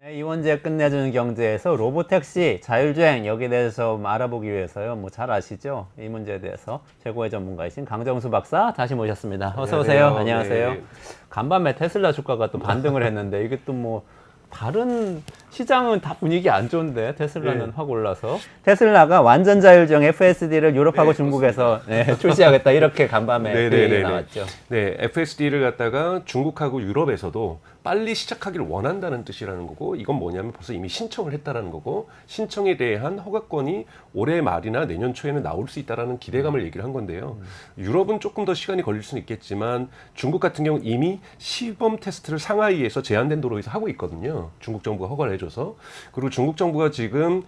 네, 이원재 끝내주는 경제에서 로보택시, 자율주행 여기에 대해서 알아보기 위해서요. 뭐 잘 아시죠? 이 문제에 대해서 최고의 전문가이신 강정수 박사 다시 모셨습니다. 어서 오세요. 안녕하세요. 네. 간밤에 테슬라 주가가 또 반등을 했는데 이게 또 뭐 다른 시장은 다 분위기 안 좋은데 테슬라는 네. 확 올라서 테슬라가 완전 자율주행 FSD를 유럽하고 중국에서 출시하겠다 이렇게 간밤에 얘기 나왔죠. 네, FSD를 갖다가 중국하고 유럽에서도 빨리 시작하기를 원한다는 뜻이라는 거고, 이건 뭐냐면 벌써 이미 신청을 했다라는 거고, 신청에 대한 허가권이 올해 말이나 내년 초에는 나올 수 있다라는 기대감을 얘기를 한 건데요. 유럽은 조금 더 시간이 걸릴 수는 있겠지만 중국 같은 경우는 이미 시범 테스트를 상하이에서 제한된 도로에서 하고 있거든요. 중국 정부가 허가를 해줘서. 그리고 중국 정부가 지금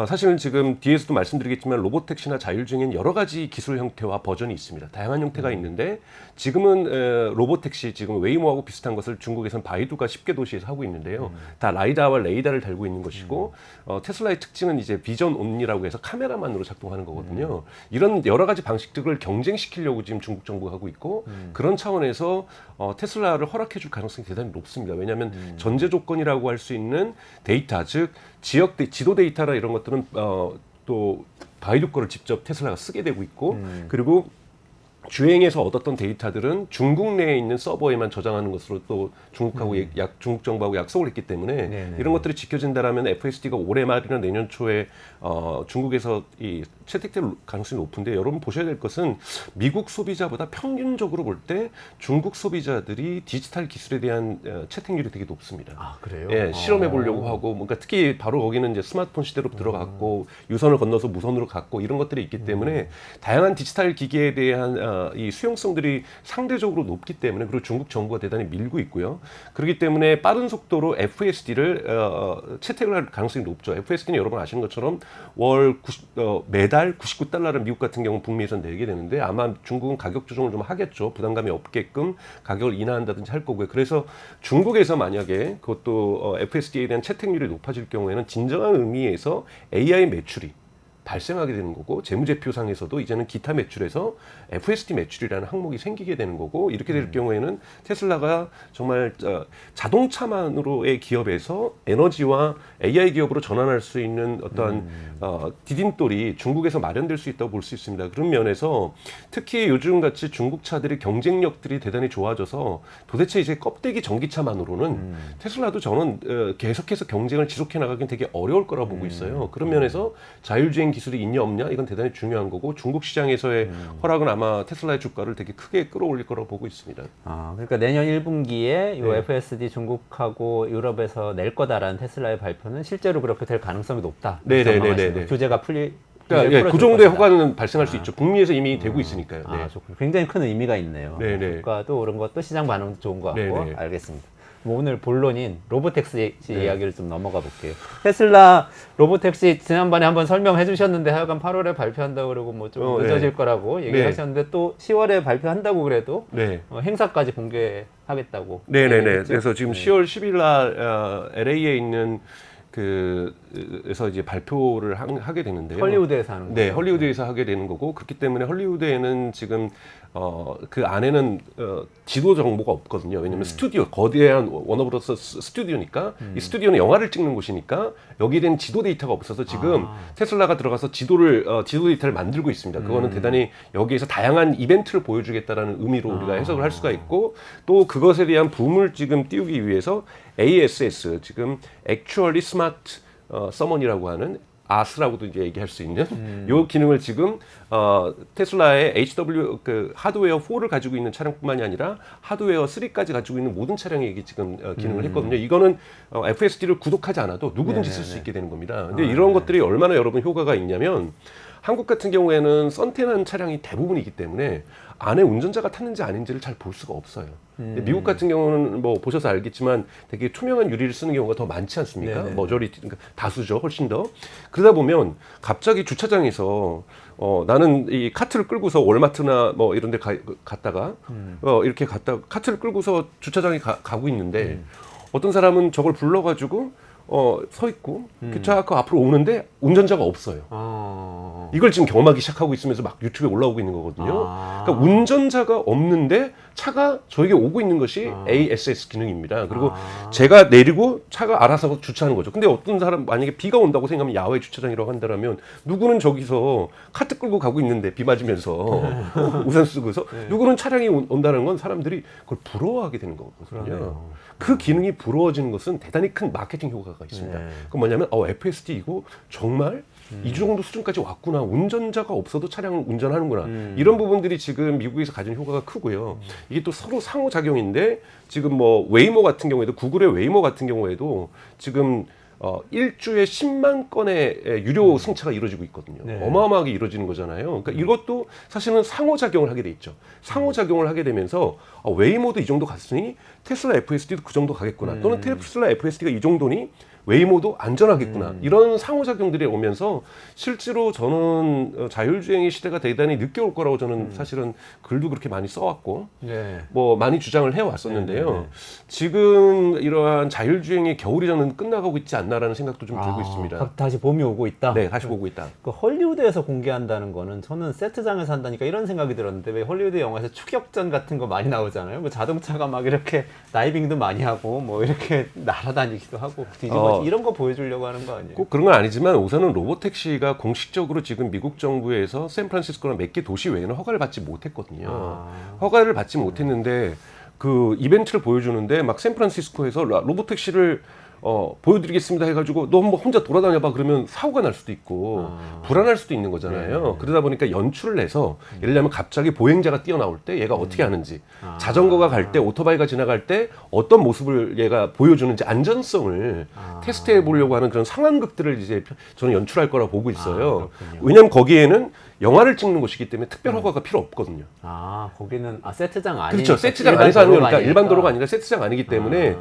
사실은 지금 뒤에서도 말씀드리겠지만 로보택시나 자율주행엔 여러 가지 기술 형태와 버전이 있습니다. 다양한 형태가 있는데 지금은 로보택시 지금 웨이모하고 비슷한 것을 중국에서는 바이두가 10개 도시에서 하고 있는데요. 다 라이다와 레이다를 달고 있는 것이고 테슬라의 특징은 이제 비전 온리라고 해서 카메라만으로 작동하는 거거든요. 이런 여러 가지 방식들을 경쟁시키려고 지금 중국 정부가 하고 있고 그런 차원에서 테슬라를 허락해 줄 가능성이 대단히 높습니다. 왜냐하면 전제 조건이라고 할 수 있는 데이터, 즉 지도 데이터나 이런 것들은 또 바이두 거를 직접 테슬라가 쓰게 되고 있고 그리고 주행에서 얻었던 데이터들은 중국 내에 있는 서버에만 저장하는 것으로 또 중국하고 중국 정부하고 약속을 했기 때문에 네네. 이런 것들이 지켜진다라면 FSD가 올해 말이나 내년 초에 중국에서 이 채택될 가능성이 높은데, 여러분 보셔야 될 것은 미국 소비자보다 평균적으로 볼 때 중국 소비자들이 디지털 기술에 대한 채택률이 되게 높습니다. 아, 그래요? 예, 실험해 보려고 하고, 뭔가 특히 바로 거기는 이제 스마트폰 시대로 들어갔고 유선을 건너서 무선으로 갔고 이런 것들이 있기 때문에 다양한 디지털 기기에 대한 이 수용성들이 상대적으로 높기 때문에, 그리고 중국 정부가 대단히 밀고 있고요. 그렇기 때문에 빠른 속도로 FSD를 채택을 할 가능성이 높죠. FSD는 여러분 아시는 것처럼 매달 99달러를 미국 같은 경우는 북미에서 내게 되는데, 아마 중국은 가격 조정을 좀 하겠죠. 부담감이 없게끔 가격을 인하한다든지 할 거고요. 그래서 중국에서 만약에 그것도 FSD에 대한 채택률이 높아질 경우에는 진정한 의미에서 AI 매출이 발생하게 되는 거고, 재무제표상에서도 이제는 기타 매출에서 FSD 매출이라는 항목이 생기게 되는 거고, 이렇게 될 경우에는 테슬라가 정말 자동차만으로의 기업에서 에너지와 AI 기업으로 전환할 수 있는 어떠한 디딤돌이 중국에서 마련될 수 있다고 볼 수 있습니다. 그런 면에서 특히 요즘같이 중국 차들의 경쟁력들이 대단히 좋아져서 도대체 이제 껍데기 전기차만으로는 테슬라도 저는 계속해서 경쟁을 지속해 나가긴 되게 어려울 거라고 보고 있어요. 그런 면에서 자율주행 기술이 있냐 없냐 이건 대단히 중요한 거고, 중국 시장에서의 허락은 아마 테슬라의 주가를 되게 크게 끌어올릴 거라고 보고 있습니다. 아, 그러니까 내년 1분기에 이 네. FSD 중국하고 유럽에서 낼 거다라는 테슬라의 발표는 실제로 그렇게 될 가능성이 높다. 네네네네. 규제가 풀릴 그러니까 그 정도의 허가는 발생할 수 있죠. 북미에서 이미 되고 있으니까요. 네. 아, 좋군요. 굉장히 큰 의미가 있네요. 네네. 주가도 오른 것도 시장 반응도 좋은 것 같고. 네네. 알겠습니다. 뭐 오늘 본론인 로보택시 이야기를 좀 넘어가 볼게요. 테슬라 로보택시 지난번에 한번 설명해 주셨는데 하여간 8월에 발표한다고 그러고 뭐 좀 늦어질 거라고 얘기하셨는데 또 10월에 발표한다고 그래도 행사까지 공개하겠다고. 네네네. 그래서 지금 10월 10일 날 LA에 있는 그에서 이제 발표를 하게 되는데요. 헐리우드에서 하는 거죠. 네, 헐리우드에서 하게 되는 거고, 그렇기 때문에 헐리우드에는 지금 그 안에는 지도 정보가 없거든요. 왜냐면 스튜디오, 거대한 워너브로스 스튜디오니까 이 스튜디오는 영화를 찍는 곳이니까 여기에 대한 지도 데이터가 없어서 지금 테슬라가 들어가서 지도 데이터를 만들고 있습니다. 그거는 대단히 여기에서 다양한 이벤트를 보여주겠다라는 의미로 우리가 해석을 할 수가 있고, 또 그것에 대한 붐을 지금 띄우기 위해서 ASS, 지금 Actually Smart Summon이라고 하는 아스라고도 이제 얘기할 수 있는 요 기능을 지금 테슬라의 HW 하드웨어 4를 가지고 있는 차량뿐만이 아니라 하드웨어 3까지 가지고 있는 모든 차량에 이게 지금 기능을 했거든요. 이거는 FSD를 구독하지 않아도 누구든지 쓸 수 있게 되는 겁니다. 근데 이런 것들이 얼마나 여러분 효과가 있냐면, 한국 같은 경우에는 썬텐한 차량이 대부분이기 때문에 안에 운전자가 탔는지 아닌지를 잘 볼 수가 없어요. 근데 미국 같은 경우는 뭐 보셔서 알겠지만 되게 투명한 유리를 쓰는 경우가 더 많지 않습니까? 머저리티, 그러니까 다수죠, 훨씬 더. 그러다 보면 갑자기 주차장에서 나는 이 카트를 끌고서 월마트나 뭐 이런 데 갔다가 이렇게 갔다가 카트를 끌고서 주차장에 가고 있는데 어떤 사람은 저걸 불러가지고 서 있고 차 그 앞으로 오는데 운전자가 없어요. 이걸 지금 경험하기 시작하고 있으면서 막 유튜브에 올라오고 있는 거거든요. 그러니까 운전자가 없는데 차가 저에게 오고 있는 것이 ASS 기능입니다. 그리고 제가 내리고 차가 알아서 주차하는 거죠. 근데 어떤 사람 만약에 비가 온다고 생각하면 야외 주차장이라고 한다면 누구는 저기서 카트 끌고 가고 있는데 비 맞으면서 우산 쓰고서 누구는 차량이 온다는 건 사람들이 그걸 부러워하게 되는 거거든요. 그 기능이 부러워지는 것은 대단히 큰 마케팅 효과가 있습니다. 그건 뭐냐면 FSD 이거 정말 이 정도 수준까지 왔구나. 운전자가 없어도 차량을 운전하는구나. 이런 부분들이 지금 미국에서 가진 효과가 크고요. 이게 또 서로 상호작용인데 지금 뭐 웨이모 같은 경우에도 구글의 웨이모 같은 경우에도 지금 일주에 10만 건의 유료 승차가 이루어지고 있거든요. 어마어마하게 이루어지는 거잖아요. 그러니까 이것도 사실은 상호작용을 하게 돼 있죠. 상호작용을 하게 되면서 웨이모도 이 정도 갔으니 테슬라 FSD도 그 정도 가겠구나. 또는 테슬라 FSD가 이 정도니 웨이모도 안전하겠구나. 이런 상호작용들이 오면서 실제로 저는 자율주행의 시대가 대단히 늦게 올 거라고 저는 사실은 글도 그렇게 많이 써왔고 뭐 많이 주장을 해왔었는데요. 지금 이러한 자율주행의 겨울이 저는 끝나가고 있지 않나라는 생각도 좀 들고 있습니다. 다시 봄이 오고 있다? 네, 다시 오고 있다. 그 헐리우드에서 공개한다는 거는 저는 세트장에서 한다니까 이런 생각이 들었는데 왜 헐리우드 영화에서 추격전 같은 거 많이 나오잖아요. 뭐 자동차가 막 이렇게 다이빙도 많이 하고 뭐 이렇게 날아다니기도 하고 이런 거 보여주려고 하는 거 아니에요? 꼭 그런 건 아니지만 우선은 로보택시가 공식적으로 지금 미국 정부에서 샌프란시스코나 몇 개 도시 외에는 허가를 받지 못했거든요. 허가를 받지 못했는데 그 이벤트를 보여주는데 막 샌프란시스코에서 로보택시를 보여드리겠습니다 해가지고 너 한번 혼자 돌아다녀봐 그러면 사고가 날 수도 있고 불안할 수도 있는 거잖아요. 그러다 보니까 연출을 내서 예를 들면 갑자기 보행자가 뛰어나올 때 얘가 어떻게 하는지 자전거가 갈 때 오토바이가 지나갈 때 어떤 모습을 얘가 보여주는지 안전성을 테스트해 보려고 하는 그런 상황극들을 이제 저는 연출할 거라고 보고 있어요. 왜냐하면 거기에는 영화를 찍는 곳이기 때문에 특별 허가가 필요 없거든요. 거기는 세트장 아니 그렇죠. 세트장 안에서 하는 거니까 일반 도로가 아니라 세트장 아니기 때문에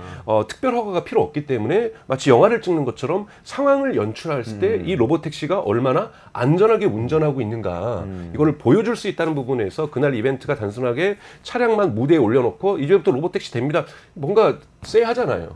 특별 허가가 필요 없기 때문에 마치 영화를 찍는 것처럼 상황을 연출할 때 이 로보택시가 얼마나 안전하게 운전하고 있는가 이거를 보여줄 수 있다는 부분에서 그날 이벤트가 단순하게 차량만 무대에 올려놓고 이제부터 로보택시 됩니다. 뭔가 쎄하잖아요.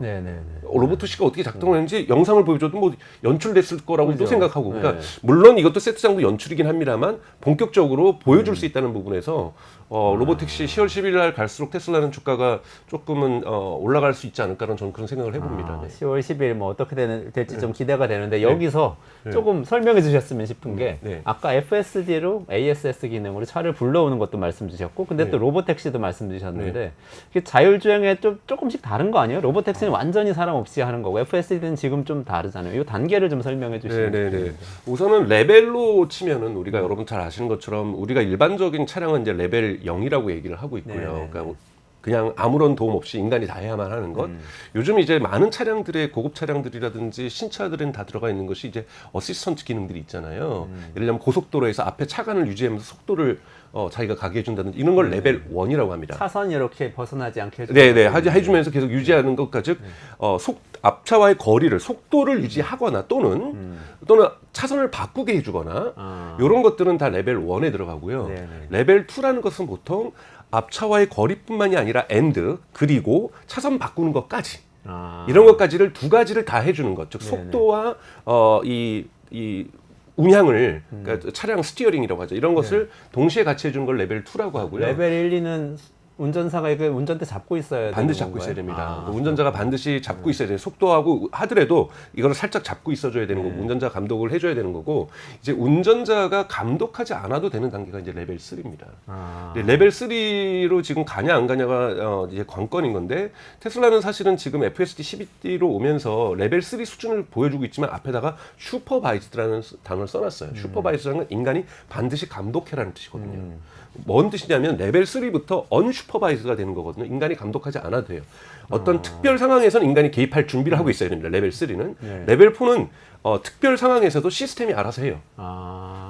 로보택시가 어떻게 작동하는지 영상을 보여줘도 뭐 연출됐을 거라고 또 생각하고 그러니까 물론 이것도 세트장도 연출이긴 합니다만 본격적으로 보여줄 수 있다는 부분에서 로보택시 10월 11일 날 갈수록 테슬라는 주가가 조금은 올라갈 수 있지 않을까라는 저는 그런 생각을 해봅니다. 10월 10일 뭐 어떻게 될지 좀 기대가 되는데 여기서 조금 설명해 주셨으면 싶은 게 아까 FSD로 ASS 기능으로 차를 불러오는 것도 말씀 주셨고 근데 또 로보택시도 말씀 주셨는데 이게 자율주행에 조금씩 다른 거 아니에요? 로보택시는 완전히 사람 없이 하는 거고 FSD는 지금 좀 다르잖아요. 이 단계를 좀 설명해 주시면 우선은 레벨로 치면은 우리가 여러분 잘 아시는 것처럼 우리가 일반적인 차량은 이제 레벨 0이라고 얘기를 하고 있고요. 그러니까 그냥 아무런 도움 없이 인간이 다 해야만 하는 것. 요즘 이제 많은 차량들의 고급 차량들이라든지 신차들은 다 들어가 있는 것이 이제 어시스턴트 기능들이 있잖아요. 예를 들면 고속도로에서 앞에 차간을 유지하면서 속도를 자기가 가게 해준다든지 이런 걸 레벨 1이라고 합니다. 차선 이렇게 벗어나지 않게 해주면서 해주면서 계속 유지하는 것까 즉 앞차와의 거리를 속도를 유지하거나 또는 차선을 바꾸게 해주거나 이런 것들은 다 레벨 1에 들어가고요. 레벨 2라는 것은 보통 앞차와의 거리뿐만이 아니라 그리고 차선 바꾸는 것까지 이런 것까지를 두 가지를 다 해주는 것. 즉 속도와 이 운향을 그러니까 차량 스티어링이라고 하죠. 이런 것을 동시에 같이 해주는 걸 레벨 2라고 하고요. 레벨 1, 2는 운전사가 이거 운전대 잡고 있어야 반드시 잡고 있어야 됩니다. 운전자가 반드시 잡고 있어야 돼요. 속도하고 하더라도 이거를 살짝 잡고 있어줘야 되는 거고 운전자 감독을 해줘야 되는 거고 이제 운전자가 감독하지 않아도 되는 단계가 이제 레벨 3입니다. 레벨 3로 지금 가냐 안 가냐가 이제 관건인 건데 테슬라는 사실은 지금 FSD 12로 오면서 레벨 3 수준을 보여주고 있지만 앞에다가 슈퍼바이즈드라는 단어를 써놨어요. 슈퍼바이즈라는 건 인간이 반드시 감독해라는 뜻이거든요. 뭔 뜻이냐면 레벨 3부터 언슈퍼바이즈가 되는 거거든요. 인간이 감독하지 않아도 돼요. 어떤 특별 상황에서는 인간이 개입할 준비를 하고 있어야 됩니다. 레벨 3는. 레벨 4는 특별 상황에서도 시스템이 알아서 해요.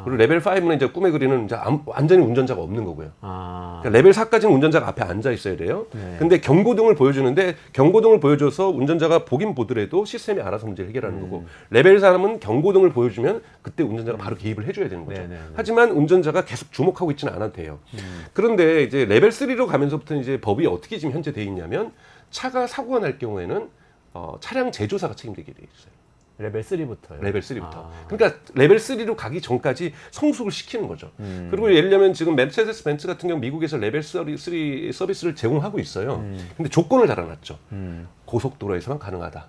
그리고 레벨 5는 이제 꿈에 그리는 이제 완전히 운전자가 없는 거고요. 그러니까 레벨 4까지는 운전자가 앞에 앉아 있어야 돼요. 근데 경고등을 보여주는데 경고등을 보여줘서 운전자가 보긴 보더라도 시스템이 알아서 문제를 해결하는 거고 레벨 3은 경고등을 보여주면 그때 운전자가 바로 개입을 해줘야 되는 거죠. 하지만 운전자가 계속 주목하고 있지는 않아도 돼요. 그런데 이제 레벨 3로 가면서부터 이제 법이 어떻게 지금 현재 돼 있냐면 차가 사고가 날 경우에는 차량 제조사가 책임지게 돼 있어요. 레벨 3부터요. 레벨 3부터. 그러니까 레벨 3로 가기 전까지 성숙을 시키는 거죠. 그리고 예를 들면 지금 메르세데스 벤츠 같은 경우 미국에서 레벨 3 서비스를 제공하고 있어요. 근데 조건을 달아놨죠. 고속도로에서만 가능하다.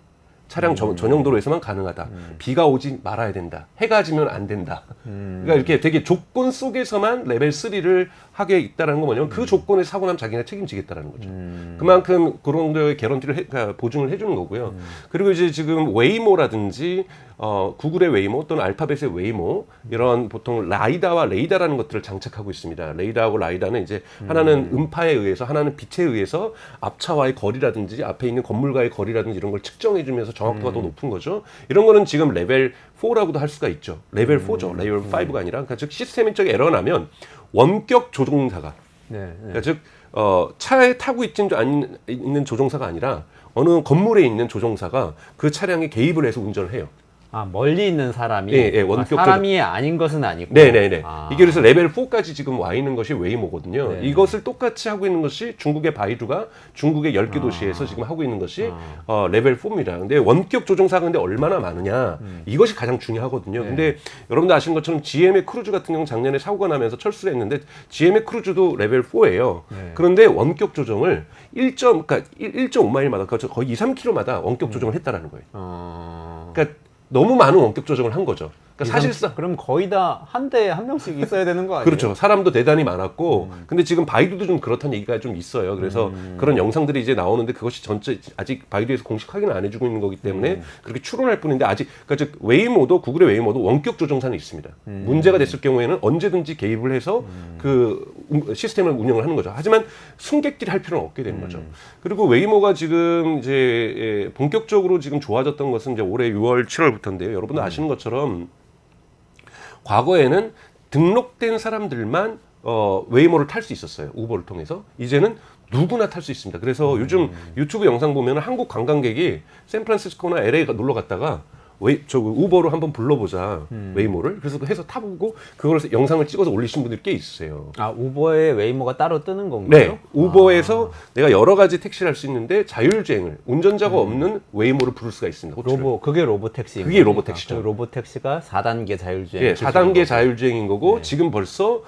차량 전용 도로에서만 가능하다. 비가 오지 말아야 된다. 해가 지면 안 된다. 그러니까 이렇게 되게 조건 속에서만 레벨 3를 하게 있다는 건 뭐냐면 그 조건에 사고 나면 자기가 책임지겠다라는 거죠. 그만큼 그런 거에 개런티를 그러니까 보증을 해주는 거고요. 그리고 이제 지금 웨이모라든지 구글의 웨이모 또는 알파벳의 웨이모 이런 보통 라이다와 레이다라는 것들을 장착하고 있습니다. 레이다하고 라이다는 이제 하나는 음파에 의해서 하나는 빛에 의해서 앞차와의 거리라든지 앞에 있는 건물과의 거리라든지 이런 걸 측정해주면서 정확도가 더 높은 거죠. 이런 거는 지금 레벨 4라고도 할 수가 있죠. 레벨 4죠. 레벨 5가 아니라 그러니까 즉 시스템적 에러가 나면 원격 조종사가 그러니까 즉 차에 타고 있는 조종사가 아니라 어느 건물에 있는 조종사가 그 차량에 개입을 해서 운전을 해요. 아, 멀리 있는 사람이 원격 사람이 아닌 것은 아니고. 네네네. 이게 그래서 레벨 4까지 지금 와 있는 것이 웨이모거든요. 네네. 이것을 똑같이 하고 있는 것이 중국의 바이두가 중국의 10개 도시에서 지금 하고 있는 것이 레벨 4입니다. 근데 원격 조종사가 근데 얼마나 많으냐 이것이 가장 중요하거든요. 근데 여러분들 아시는 것처럼 GM의 크루즈 같은 경우 작년에 사고가 나면서 철수를 했는데 GM의 크루즈도 레벨 4예요. 그런데 원격 조정을 1.5마일마다 거의 2, 3km마다 원격 조정을 했다라는 거예요. 그러니까 너무 많은 원격 조정을 한 거죠. 그러니까 사실상 그럼 거의 다 한 대에 한 명씩 있어야 되는 거 아니에요? 그렇죠. 사람도 대단히 많았고, 근데 지금 바이두도 좀 그렇다는 얘기가 좀 있어요. 그래서 그런 영상들이 이제 나오는데 그것이 전체 아직 바이두에서 공식 확인을 안 해주고 있는 거기 때문에 그렇게 추론할 뿐인데 아직 그러니까 즉 웨이모도 구글의 웨이모도 원격 조정사는 있습니다. 문제가 됐을 경우에는 언제든지 개입을 해서 그 시스템을 운영을 하는 거죠. 하지만 승객들이 할 필요는 없게 되는 거죠. 그리고 웨이모가 지금 이제 본격적으로 지금 좋아졌던 것은 이제 올해 6월, 7월부터인데요. 여러분들 아시는 것처럼 과거에는 등록된 사람들만 웨이모를 탈 수 있었어요. 우버를 통해서. 이제는 누구나 탈 수 있습니다. 그래서 요즘 유튜브 영상 보면 한국 관광객이 샌프란시스코나 LA가 놀러 갔다가 우버로 한번 불러보자 웨이모를 그래서 해서 타보고 그걸 영상을 찍어서 올리신 분들이 꽤 있으세요. 아, 우버에 웨이모가 따로 뜨는 건가요? 네, 우버에서 내가 여러 가지 택시를 할 수 있는데 자율주행을 운전자가 없는 웨이모를 부를 수가 있습니다. 그게 로보택시. 그게 로보택시죠. 그 로보택시가 4단계 자율주행. 예, 4단계 자율주행인 거고 지금 벌써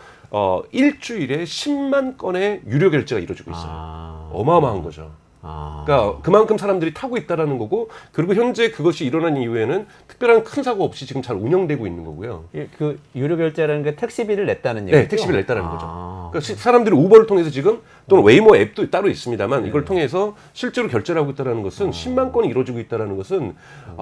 일주일에 10만 건의 유료 결제가 이루어지고 있어요. 어마어마한 거죠. 그러니까 그만큼 사람들이 타고 있다라는 거고 그리고 현재 그것이 일어난 이후에는 특별한 큰 사고 없이 지금 잘 운영되고 있는 거고요. 그 유료 결제라는 게 택시비를 냈다는 얘기죠? 네, 택시비를 냈다는 거죠. 그러니까 사람들이 우버를 통해서 지금 또는 웨이모 앱도 따로 있습니다만 이걸 통해서 실제로 결제를 하고 있다는 것은 10만 건이 이루어지고 있다는 것은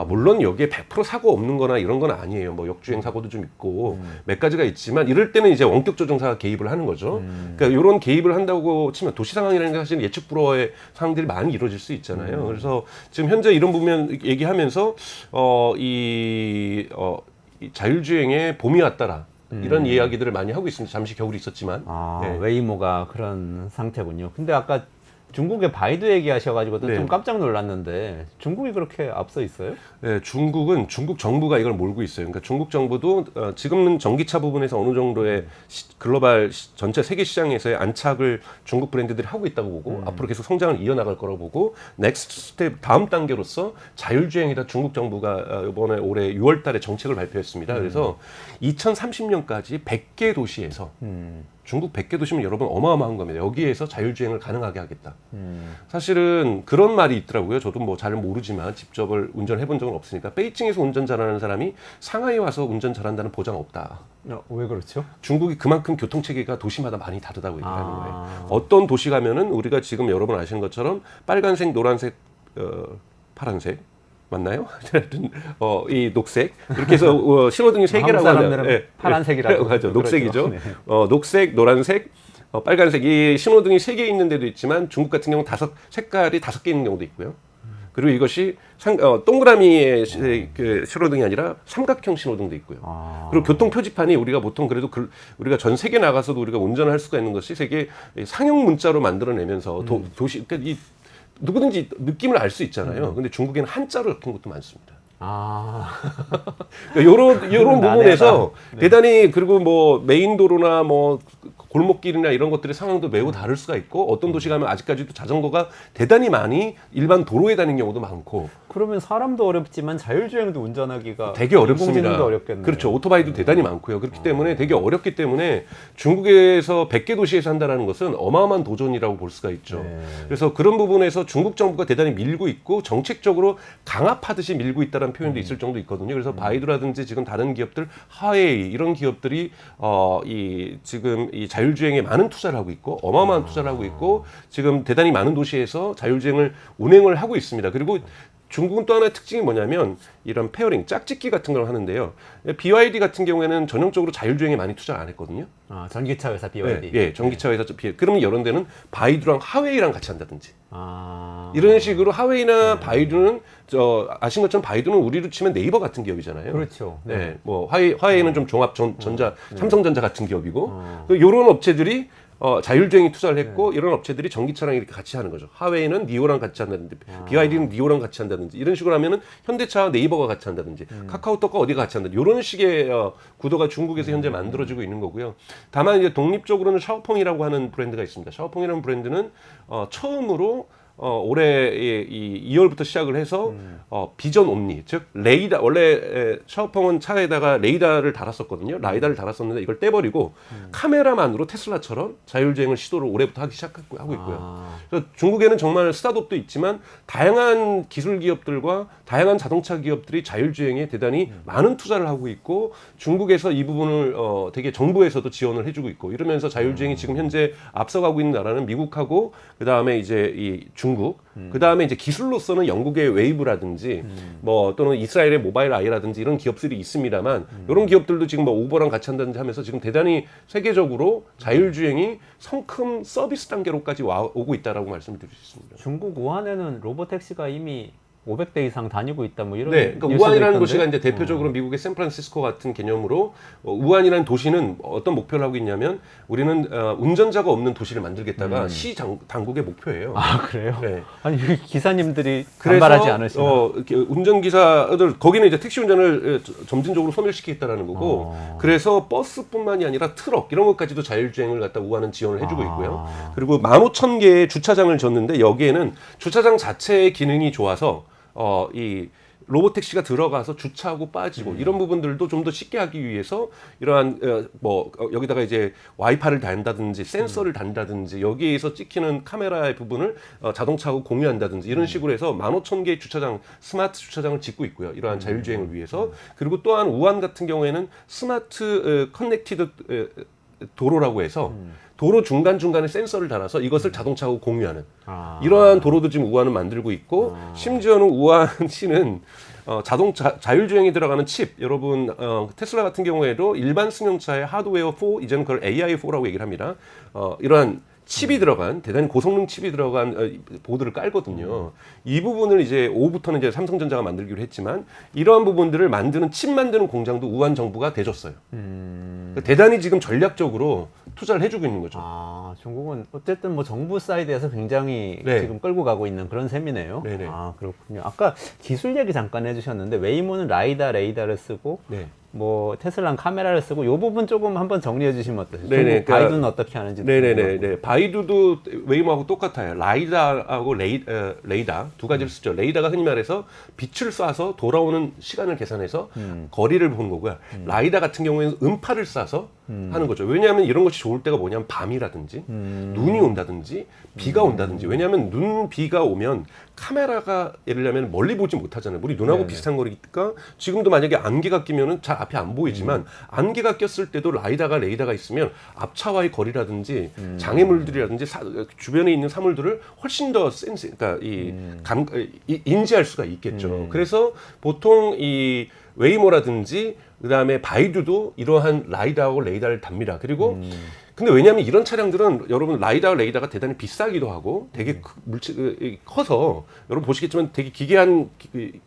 물론 여기에 100% 사고 없는 거나 이런 건 아니에요. 뭐 역주행 사고도 좀 있고 몇 가지가 있지만 이럴 때는 이제 원격 조종사가 개입을 하는 거죠. 그러니까 이런 개입을 한다고 치면 도시 상황이라는 게 사실 예측 불허의 상황들이 많이 이루어질 수 있잖아요. 그래서 지금 현재 이런 부분 얘기하면서 이 자율주행의 봄이 왔다라. 이런 이야기들을 많이 하고 있습니다. 잠시 겨울이 있었지만. 웨이모가 그런 상태군요. 근데 아까 중국의 바이두 얘기하셔가지고 좀 깜짝 놀랐는데 중국이 그렇게 앞서 있어요? 네, 중국은 중국 정부가 이걸 몰고 있어요. 그러니까 중국 정부도 지금은 전기차 부분에서 어느 정도의 글로벌 전체 세계 시장에서의 안착을 중국 브랜드들이 하고 있다고 보고 앞으로 계속 성장을 이어나갈 거라고 보고 넥스트 스텝 다음 단계로서 자율주행이다 중국 정부가 이번에 올해 6월 달에 정책을 발표했습니다. 그래서 2030년까지 100개 도시에서 중국 100개 도시면 여러분 어마어마한 겁니다. 여기에서 자율주행을 가능하게 하겠다. 사실은 그런 말이 있더라고요. 저도 뭐 잘 모르지만 직접을 운전해 본 적은 없으니까 베이징에서 운전 잘하는 사람이 상하이 와서 운전 잘한다는 보장 없다. 왜 그렇죠? 중국이 그만큼 교통체계가 도시마다 많이 다르다고 얘기하는 거예요. 어떤 도시 가면은 우리가 지금 여러분 아시는 것처럼 빨간색, 노란색, 파란색 맞나요? 이 녹색 이렇게 해서 신호등이 3개라고 하죠. 파란색이라고 하죠. 녹색이죠. 네. 녹색, 노란색, 빨간색 이 신호등이 3개 있는 데도 있지만 중국 같은 경우는 색깔이 5개 있는 경우도 있고요. 그리고 이것이 동그라미의 그 신호등이 아니라 삼각형 신호등도 있고요. 그리고 교통 표지판이 우리가 보통 그래도 우리가 전 세계 나가서도 우리가 운전을 할 수가 있는 것이 세계 상형 문자로 만들어내면서 도시 그러니까 누구든지 느낌을 알 수 있잖아요. 근데 중국에는 한자로 적힌 것도 많습니다. 그러니까 요런 부분에서 대단히 그리고 뭐 메인 도로나 뭐 골목길이나 이런 것들의 상황도 매우 다를 수가 있고 어떤 도시 가면 아직까지도 자전거가 대단히 많이 일반 도로에 다니는 경우도 많고 그러면 사람도 어렵지만 자율주행도 운전하기가 되게 어렵습니다. 인공지능도 어렵겠네요. 그렇죠. 오토바이도 대단히 많고요. 그렇기 때문에 되게 어렵기 때문에 중국에서 100개 도시에서 한다는 것은 어마어마한 도전이라고 볼 수가 있죠. 네. 그래서 그런 부분에서 중국 정부가 대단히 밀고 있고 정책적으로 강압하듯이 밀고 있다는 표현도 있을 정도 있거든요. 그래서 바이두라든지 지금 다른 기업들, 하웨이 이런 기업들이 지금 이 자율주행에 많은 투자를 하고 있고 어마어마한 투자를 하고 있고 지금 대단히 많은 도시에서 자율주행을 운행을 하고 있습니다. 그리고 중국은 또 하나의 특징이 뭐냐면 이런 페어링, 짝짓기 같은 걸 하는데요. BYD 같은 경우에는 전형적으로 자율주행에 많이 투자를 안 했거든요. 아, 전기차 회사 BYD. 예, 전기차 회사 그러면 이런 데는 바이두랑 하웨이랑 같이 한다든지. 아. 이런 식으로 하웨이나 바이두는 아신 것처럼 바이두는 우리로 치면 네이버 같은 기업이잖아요. 그렇죠. 네. 네, 뭐 화웨이는 좀 종합 전자, 삼성전자 같은 기업이고 이런 업체들이 자율주행에 투자를 했고 이런 업체들이 전기차랑 이렇게 같이 하는 거죠. 하웨이는 니오랑 같이 한다든지, BYD는 니오랑 같이 한다든지 이런 식으로 하면은 현대차와 네이버가 같이 한다든지, 카카오톡과 어디가 같이 한다든지 이런 식의 구도가 중국에서 현재 만들어지고 있는 거고요. 다만 이제 독립적으로는 샤오펑이라고 하는 브랜드가 있습니다. 샤오펑이라는 브랜드는 처음으로 올해 이 2월부터 시작을 해서 비전 옴니, 즉 레이더, 원래 샤오펑은 차에다가 레이더를 달았었거든요. 라이다를 달았었는데 이걸 떼버리고 카메라만으로 테슬라처럼 자율주행을 시도를 올해부터 하기 시작하고 있고요. 그래서 중국에는 정말 스타트업도 있지만 다양한 기술 기업들과 다양한 자동차 기업들이 자율주행에 대단히 많은 투자를 하고 있고 중국에서 이 부분을 되게 정부에서도 지원을 해주고 있고 이러면서 자율주행이 지금 현재 앞서가고 있는 나라는 미국하고 그 다음에 이제 이 중국, 그 다음에 이제 기술로서는 영국의 웨이브라든지 뭐 또는 이스라엘의 모바일 아이라든지 이런 기업들이 있습니다만 이런 기업들도 지금 뭐 우버랑 같이 한다든지 하면서 지금 대단히 세계적으로 자율주행이 성큼 서비스 단계로까지 오고 있다라고 말씀드릴 수 있습니다. 중국 우한에는 로보택시가 이미 500대 이상 다니고 있다 뭐 이런 네, 그러니까 우한이라는 도시가 이제 대표적으로 미국의 샌프란시스코 같은 개념으로 우한이라는 도시는 어떤 목표를 하고 있냐면 우리는 운전자가 없는 도시를 만들겠다가 시 당국의 목표예요. 아, 그래요? 네. 아니 기사님들이 반발하지 않으시나? 운전기사들 거기는 이제 택시 운전을 점진적으로 소멸시키겠다라는 거고 그래서 버스뿐만이 아니라 트럭 이런 것까지도 자율주행을 갖다 우한은 지원을 해주고 있고요. 그리고 15,000개의 주차장을 졌는데 여기에는 주차장 자체의 기능이 좋아서 이 로보택시가 들어가서 주차하고 빠지고 이런 부분들도 좀 더 쉽게 하기 위해서 이러한 여기다가 이제 와이파이를 단다든지 센서를 단다든지 여기에서 찍히는 카메라의 부분을 자동차하고 공유한다든지 이런 식으로 해서 15,000개의 주차장, 스마트 주차장을 짓고 있고요. 이러한 자율주행을 위해서. 그리고 또한 우한 같은 경우에는 스마트 커넥티드 도로라고 해서 도로 중간중간에 센서를 달아서 이것을 자동차하고 공유하는 이러한 도로도 지금 우한은 만들고 있고 심지어는 우한시는 자율주행이 들어가는 칩 여러분 테슬라 같은 경우에도 일반 승용차의 하드웨어 4 이제는 그걸 AI4라고 얘기를 합니다. 이러한 칩이 들어간 대단히 고성능 칩이 들어간 보드를 깔거든요. 이 부분을 이제 오후부터는 이제 삼성전자가 만들기로 했지만 이러한 부분들을 만드는 칩 만드는 공장도 우한 정부가 대줬어요. 그러니까 대단히 지금 전략적으로 투자를 해주고 있는 거죠. 아, 중국은 어쨌든 뭐 정부 사이드에서 굉장히 네. 지금 끌고 가고 있는 그런 셈이네요. 네네. 아, 그렇군요. 아까 기술 얘기 잠깐 해주셨는데 웨이모는 레이더를 쓰고 네. 뭐 테슬라는 카메라를 쓰고 이 부분 조금 한번 정리해 주시면 어떠세요? 네네, 중국 바이두는 어떻게 하는지. 네네네. 바이두도 웨이모하고 똑같아요. 라이다하고 레이다 두 가지를 쓰죠. 레이다가 흔히 말해서 빛을 쏴서 돌아오는 시간을 계산해서 거리를 보는 거고요. 라이다 같은 경우에는 음파를 쏴서 하는 거죠. 왜냐하면 이런 것이 좋을 때가 뭐냐면 밤이라든지 눈이 온다든지 비가 온다든지 왜냐하면 눈, 비가 오면 카메라가 예를 들면 멀리 보지 못하잖아요. 우리 눈하고 네네. 비슷한 거니까 지금도 만약에 안개가 끼면은 잘 앞이 안 보이지만 안개가 꼈을 때도 레이다가 있으면 앞차와의 거리라든지 장애물들이라든지 주변에 있는 사물들을 훨씬 더 그러니까 인지할 수가 있겠죠. 그래서 보통 이 웨이모라든지 그다음에 바이두도 이러한 라이다하고 레이다를 답니다. 그리고 근데 왜냐하면 이런 차량들은 여러분 레이다가 대단히 비싸기도 하고 되게 커서 여러분 보시겠지만 되게 기괴한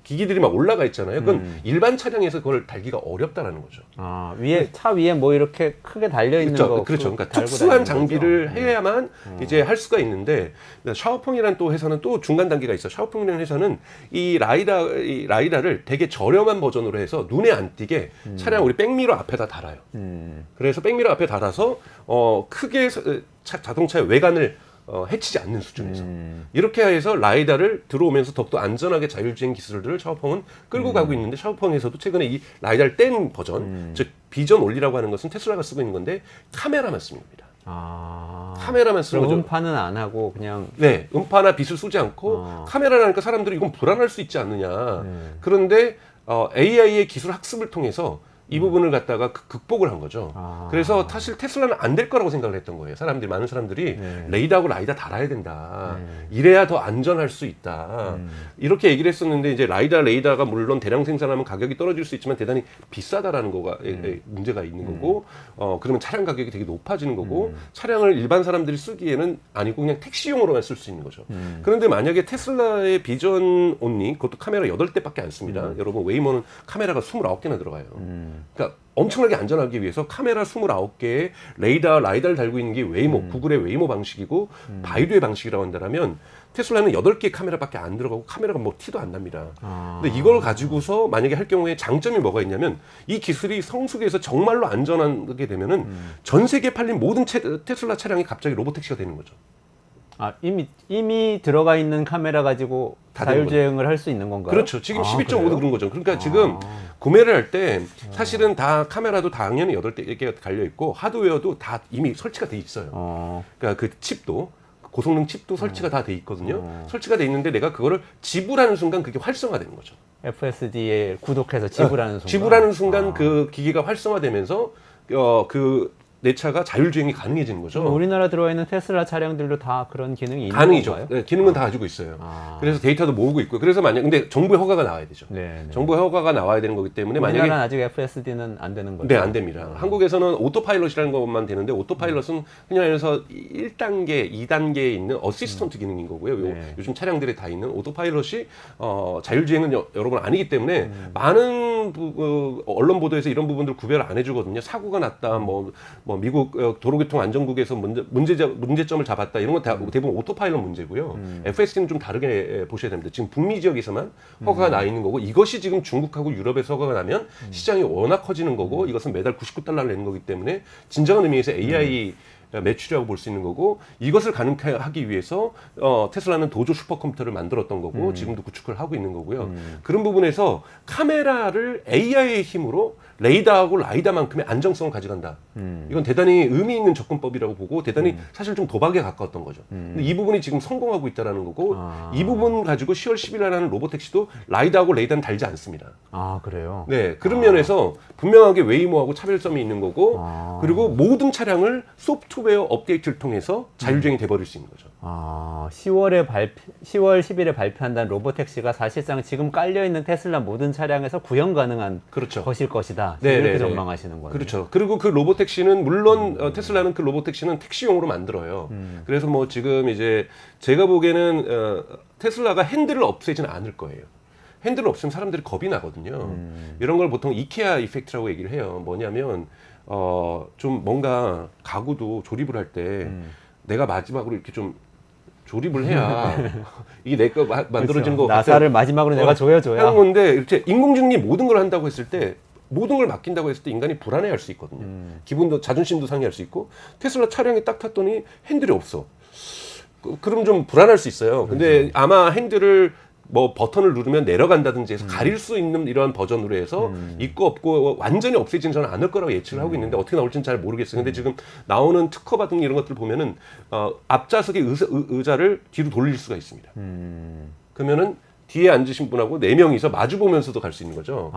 기기들이 막 올라가 있잖아요. 그건 일반 차량에서 그걸 달기가 어렵다라는 거죠. 아, 차 위에 뭐 이렇게 크게 달려 있는 거. 그렇죠. 그러니까 특수한 장비를 해야만 이제 할 수가 있는데 샤오펑이라는 또 회사는 또 중간 단계가 있어. 샤오펑이라는 회사는 이 라이다를 되게 저렴한 버전으로 해서 눈에 안 띄게 차량 우리 백미러 앞에다 달아요. 그래서 백미러 앞에 달아서 크게 자동차의 외관을 해치지 않는 수준에서 이렇게 해서 라이다를 들어오면서 더욱더 안전하게 자율주행 기술들을 샤오펑은 끌고 가고 있는데 샤오펑에서도 최근에 이 라이다를 뗀 버전, 즉 비전 올리라고 하는 것은 테슬라가 쓰고 있는 건데 카메라만 씁니다. 카메라만 쓰는 거죠. 음파는 안 하고 그냥 네, 음파나 빛을 쏘지 않고 카메라라니까 사람들이 이건 불안할 수 있지 않느냐. 그런데 AI의 기술 학습을 통해서 이 부분을 갖다가 극복을 한 거죠. 그래서 사실 테슬라는 안 될 거라고 생각을 했던 거예요. 많은 사람들이 레이더하고 라이다 달아야 된다. 이래야 더 안전할 수 있다. 이렇게 얘기를 했었는데 이제 레이더가 물론 대량 생산하면 가격이 떨어질 수 있지만 대단히 비싸다라는 거가 문제가 있는 거고, 그러면 차량 가격이 되게 높아지는 거고, 차량을 일반 사람들이 쓰기에는 아니고 그냥 택시용으로만 쓸 수 있는 거죠. 그런데 만약에 테슬라의 비전 온리, 그것도 카메라 8대밖에 안 씁니다. 여러분 웨이모는 카메라가 29개나 들어가요. 그러니까 엄청나게 안전하기 위해서 카메라 29개에 라이다를 달고 있는 게 웨이모, 구글의 웨이모 방식이고 바이두의 방식이라고 한다면 테슬라는 8개의 카메라밖에 안 들어가고 카메라가 뭐 티도 안 납니다. 근데 이걸 가지고서 만약에 할 경우에 장점이 뭐가 있냐면 이 기술이 성숙해서 정말로 안전하게 되면은 전 세계에 팔린 모든 테슬라 차량이 갑자기 로보택시가 되는 거죠. 이미 들어가 있는 카메라 가지고 자율주행을 할 수 있는 건가요? 그렇죠. 지금 12.5도 그런 거죠. 그러니까 지금 구매를 할 때 사실은 다 카메라도 당연히 8개가 달려 있고 하드웨어도 다 이미 설치가 돼 있어요. 그러니까 그 칩도 고성능 칩도 설치가 다 돼 있거든요. 설치가 돼 있는데 내가 그거를 지불하는 순간 그게 활성화되는 거죠. FSD에 구독해서 지불하는 순간. 지불하는 순간 그 기기가 활성화되면서 내 차가 자율주행이 가능해지는 거죠. 우리나라 들어와 있는 테슬라 차량들도 다 그런 기능이 있는 가능이죠. 건가요? 네, 기능은 다 가지고 있어요. 그래서 데이터도 모으고 있고요. 그래서 근데 정부의 허가가 나와야 되죠. 정부의 허가가 나와야 되는 거기 때문에 우리나라는 만약에 아직 FSD는 안 되는 거죠? 네, 안 됩니다. 한국에서는 오토파일럿이라는 것만 되는데 오토파일럿은 그냥 해서 1단계, 2단계에 있는 어시스턴트 기능인 거고요. 요즘 차량들에 다 있는 오토파일럿이 자율주행은 여러분 아니기 때문에 많은 언론 보도에서 이런 부분들 구별 안 해주거든요. 사고가 났다, 뭐 미국 도로교통안전국에서 문제점을 잡았다 이런 건 대부분 오토파일럿 문제고요. FSD는 좀 다르게 보셔야 됩니다. 지금 북미 지역에서만 허가가 나 있는 거고 이것이 지금 중국하고 유럽에서 허가가 나면 시장이 워낙 커지는 거고 이것은 매달 $99를 내는 거기 때문에 진정한 의미에서 AI 매출이라고 볼 수 있는 거고 이것을 가능하기 위해서 테슬라는 도조 슈퍼컴퓨터를 만들었던 거고 지금도 구축을 하고 있는 거고요. 그런 부분에서 카메라를 AI의 힘으로 레이더하고 라이다만큼의 안정성을 가져간다. 이건 대단히 의미 있는 접근법이라고 보고 대단히 사실 좀 도박에 가까웠던 거죠. 근데 이 부분이 지금 성공하고 있다는 거고 이 부분 가지고 10월 10일 날 하는 로보택시도 라이다하고 레이더는 달지 않습니다. 그래요? 네, 그런 면에서 분명하게 웨이모하고 차별점이 있는 거고 그리고 모든 차량을 소프트웨어 업데이트를 통해서 자율주행이 돼버릴 수 있는 거죠. 10월 10일에 발표한다는 로보택시가 사실상 지금 깔려있는 테슬라 모든 차량에서 구현 가능한 것일 것이다. 이렇게 전망하시는 거예요. 그렇죠. 그리고 그 로보택시는 물론 테슬라는 그 로보택시는 택시용으로 만들어요. 그래서 뭐 지금 이제 제가 보기에는 테슬라가 핸들을 없애지는 않을 거예요. 핸들을 없으면 사람들이 겁이 나거든요. 이런 걸 보통 이케아 이펙트라고 얘기를 해요. 뭐냐면 좀 뭔가 가구도 조립을 할 때 내가 마지막으로 이렇게 좀 조립을 해야 이게 내 거 만들어진 거 나사를 마지막으로 내가 조여줘야 하는 건데 이렇게 인공지능이 모든 걸 한다고 했을 때 모든 걸 맡긴다고 했을 때 인간이 불안해할 수 있거든요. 기분도 자존심도 상해할 수 있고 테슬라 차량에 딱 탔더니 핸들이 없어. 그럼 좀 불안할 수 있어요. 근데 아마 핸들을 뭐 버튼을 누르면 내려간다든지 해서 가릴 수 있는 이러한 버전으로 해서 있고 없고 완전히 없애지는 저는 않을 거라고 예측을 하고 있는데 어떻게 나올지는 잘 모르겠어요. 근데 지금 나오는 특허받은 이런 것들 보면은 앞좌석의 의자를 뒤로 돌릴 수가 있습니다. 그러면은 뒤에 앉으신 분하고 4명이서 마주보면서도 갈 수 있는 거죠.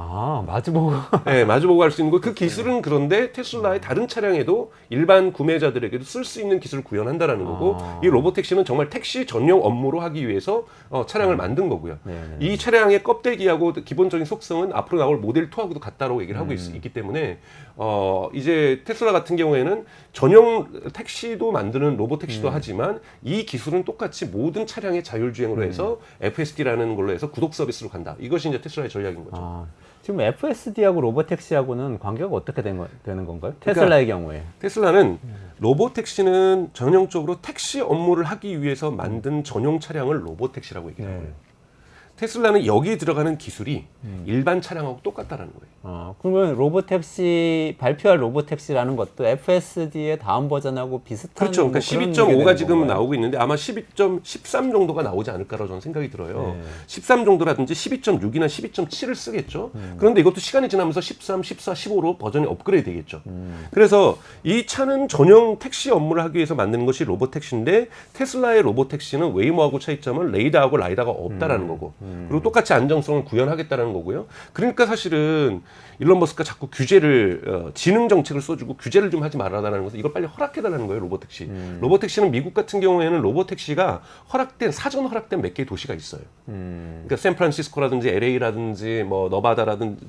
마주보고. 네, 마주보고 갈 수 있는 거. 그 기술은 그런데 테슬라의 다른 차량에도 일반 구매자들에게도 쓸 수 있는 기술을 구현한다라는 거고 이 로보택시는 정말 택시 전용 업무로 하기 위해서 차량을 만든 거고요. 이 차량의 껍데기하고 기본적인 속성은 앞으로 나올 모델 2하고도 같다라고 얘기를 하고 있기 때문에 이제 테슬라 같은 경우에는 전용 택시도 만드는 로보택시도 하지만 이 기술은 똑같이 모든 차량의 자율주행으로 해서 FSD라는 걸로 해서 구독 서비스로 간다. 이것이 이제 테슬라의 전략인 거죠. 지금 FSD하고 로보택시하고는 관계가 어떻게 되는 건가요? 테슬라의 경우에. 테슬라는 로보택시는 전형적으로 택시 업무를 하기 위해서 만든 전용 차량을 로보택시라고 얘기를 하고요. 테슬라는 여기 들어가는 기술이 일반 차량하고 똑같다라는 거예요. 그러면 로보택시 발표할 로보택시라는 것도 FSD의 다음 버전하고 비슷한 그렇죠. 그러니까 뭐 그런 12.5가 지금 건가요? 나오고 있는데 아마 12.13 정도가 나오지 않을까라고 저는 생각이 들어요. 네. 13 정도라든지 12.6이나 12.7을 쓰겠죠. 그런데 이것도 시간이 지나면서 13, 14, 15로 버전이 업그레이드 되겠죠. 그래서 이 차는 전용 택시 업무를 하기 위해서 만드는 것이 로보택시인데 테슬라의 로보택시는 웨이모하고 차이점은 레이더하고 라이다가 없다라는 거고 그리고 똑같이 안정성을 구현하겠다는 거고요. 그러니까 사실은 일론 머스크가 자꾸 규제를 지능 정책을 써주고 규제를 좀 하지 말아달라는 것은 이걸 빨리 허락해달라는 거예요. 로보택시. 로보택시는 미국 같은 경우에는 로보택시가 사전 허락된 몇 개의 도시가 있어요. 그러니까 샌프란시스코라든지 LA라든지 뭐 너바다라든지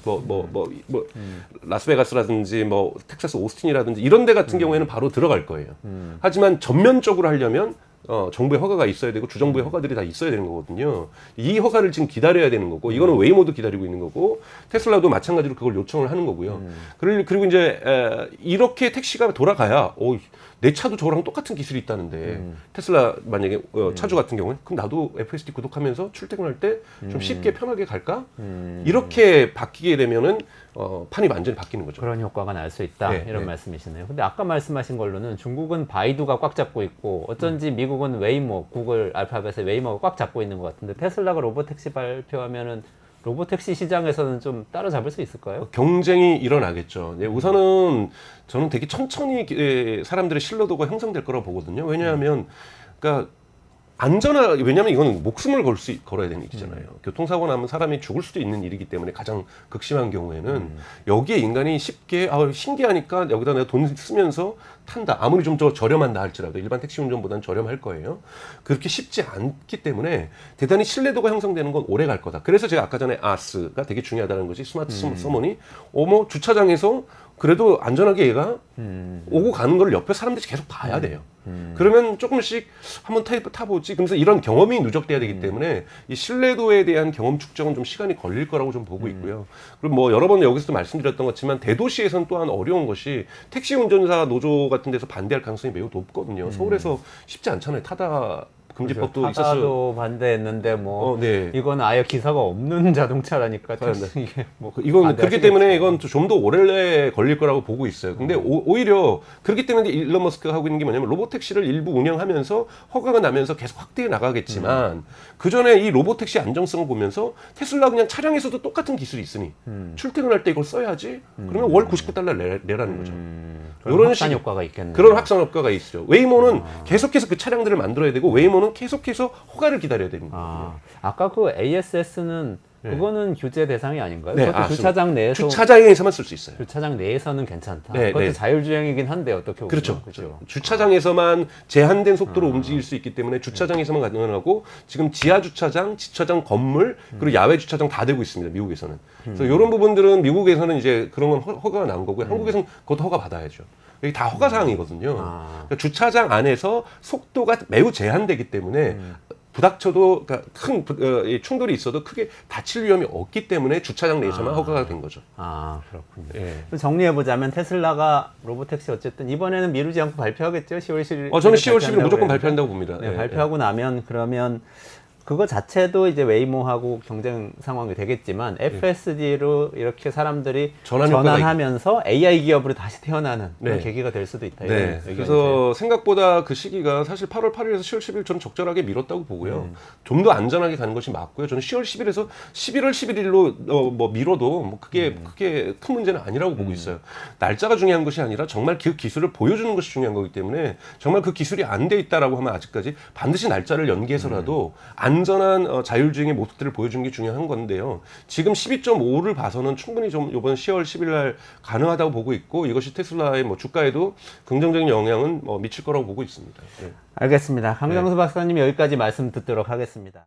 라스베가스라든지 뭐 텍사스 오스틴이라든지 이런 데 같은 경우에는 바로 들어갈 거예요. 하지만 전면적으로 하려면 정부의 허가가 있어야 되고 주정부의 허가들이 다 있어야 되는 거거든요. 이 허가를 지금 기다려야 되는 거고 이거는 웨이모도 기다리고 있는 거고 테슬라도 마찬가지로 그걸 요청을 하는 거고요. 그리고 이제 이렇게 택시가 돌아가야 내 차도 저랑 똑같은 기술이 있다는데 테슬라 만약에 차주 같은 경우는 그럼 나도 FSD 구독하면서 출퇴근할 때 좀 쉽게 편하게 갈까? 이렇게 바뀌게 되면은 판이 완전히 바뀌는 거죠. 그런 효과가 날 수 있다 네, 이런 네. 말씀이시네요. 근데 아까 말씀하신 걸로는 중국은 바이두가 꽉 잡고 있고 어쩐지 미국은 웨이모, 구글 알파벳의 웨이모가 꽉 잡고 있는 것 같은데 테슬라가 로보택시 발표하면은 로보택시 시장에서는 좀 따라잡을 수 있을까요? 경쟁이 일어나겠죠. 네, 우선은 저는 되게 천천히 사람들의 신뢰도가 형성될 거라고 보거든요. 왜냐하면 그러니까 왜냐하면 이건 목숨을 걸어야 되는 일이잖아요. 교통사고 나면 사람이 죽을 수도 있는 일이기 때문에 가장 극심한 경우에는 여기에 인간이 쉽게 신기하니까 여기다 내가 돈 쓰면서 탄다. 아무리 좀 더 저렴한다 할지라도 일반 택시 운전보다는 저렴할 거예요. 그렇게 쉽지 않기 때문에 대단히 신뢰도가 형성되는 건 오래 갈 거다. 그래서 제가 아까 전에 아스가 되게 중요하다는 것이 스마트 서머니 주차장에서 그래도 안전하게 얘가 오고 가는 걸 옆에 사람들이 계속 봐야 돼요. 그러면 조금씩 한번 타보지. 그러면서 이런 경험이 누적돼야 되기 때문에 이 신뢰도에 대한 경험 축적은 좀 시간이 걸릴 거라고 좀 보고 있고요. 그리고 뭐 여러 번 여기서도 말씀드렸던 것지만 대도시에서는 또한 어려운 것이 택시 운전사 노조 같은 데서 반대할 가능성이 매우 높거든요. 서울에서 쉽지 않잖아요. 타다 금지법도 있었어요. 타다도 반대했는데 뭐 네. 이건 아예 기사가 없는 자동차라니까 이게 뭐 이건 그렇기 때문에 이건 좀 더 오래 걸릴 거라고 보고 있어요. 근데 오히려 그렇기 때문에 일론 머스크가 하고 있는 게 뭐냐면 로보택시를 일부 운영하면서 허가가 나면서 계속 확대해 나가겠지만 그 전에 이 로보택시 안정성을 보면서 테슬라 그냥 차량에서도 똑같은 기술이 있으니 출퇴근할 때 이걸 써야지. 그러면 월 $99 내라는 거죠. 이런 확산 효과가 있겠네요. 그런 확산 효과가 있죠. 웨이모는 계속해서 그 차량들을 만들어야 되고 웨이모는 계속해서 허가를 기다려야 되는 거예요. 아까 그 ASS는 그거는 규제 대상이 아닌가요? 네, 그것도 주차장 내에서 주차장에서만 쓸 수 있어요. 주차장 내에서는 괜찮다. 네, 그것도 네. 자율주행이긴 한데 어떻게 보면 그렇죠. 그렇죠. 주차장에서만 제한된 속도로 움직일 수 있기 때문에 주차장에서만 가능하고 지금 지하 주차장, 지차장 건물 그리고 야외 주차장 다 되고 있습니다. 미국에서는. 그래서 이런 부분들은 미국에서는 이제 그런 건 허가가 나온 거고요. 한국에서는 그것도 허가 받아야죠. 여기 다 허가 사항이거든요. 그러니까 주차장 안에서 속도가 매우 제한되기 때문에 부닥쳐도 그러니까 큰 충돌이 있어도 크게 다칠 위험이 없기 때문에 주차장 내에서만 허가가 된 거죠. 그렇군요. 예. 그럼 정리해보자면 테슬라가 로보택시 어쨌든 이번에는 미루지 않고 발표하겠죠? 10월 10일. 저는 10월 10일 무조건 발표한다고 봅니다. 네, 예, 발표하고 나면 그러면 그거 자체도 이제 웨이모하고 경쟁 상황이 되겠지만 FSD로 이렇게 사람들이 전환하면서 AI 기업으로 다시 태어나는 그런 계기가 될 수도 있다. 네. 그래서 생각보다 그 시기가 사실 8월 8일에서 10월 10일 저는 적절하게 미뤘다고 보고요. 좀 더 안전하게 가는 것이 맞고요. 저는 10월 10일에서 11월 11일로 뭐 미뤄도 뭐 그게 큰 문제는 아니라고 보고 있어요. 날짜가 중요한 것이 아니라 정말 그 기술을 보여주는 것이 중요한 거기 때문에 정말 그 기술이 안 돼 있다라고 하면 아직까지 반드시 날짜를 연기해서라도 안전한 자율주행의 모습들을 보여주는 게 중요한 건데요. 지금 12.5를 봐서는 충분히 좀 이번 10월 10일 날 가능하다고 보고 있고 이것이 테슬라의 뭐 주가에도 긍정적인 영향은 미칠 거라고 보고 있습니다. 네. 알겠습니다. 강정수 박사님 여기까지 말씀 듣도록 하겠습니다.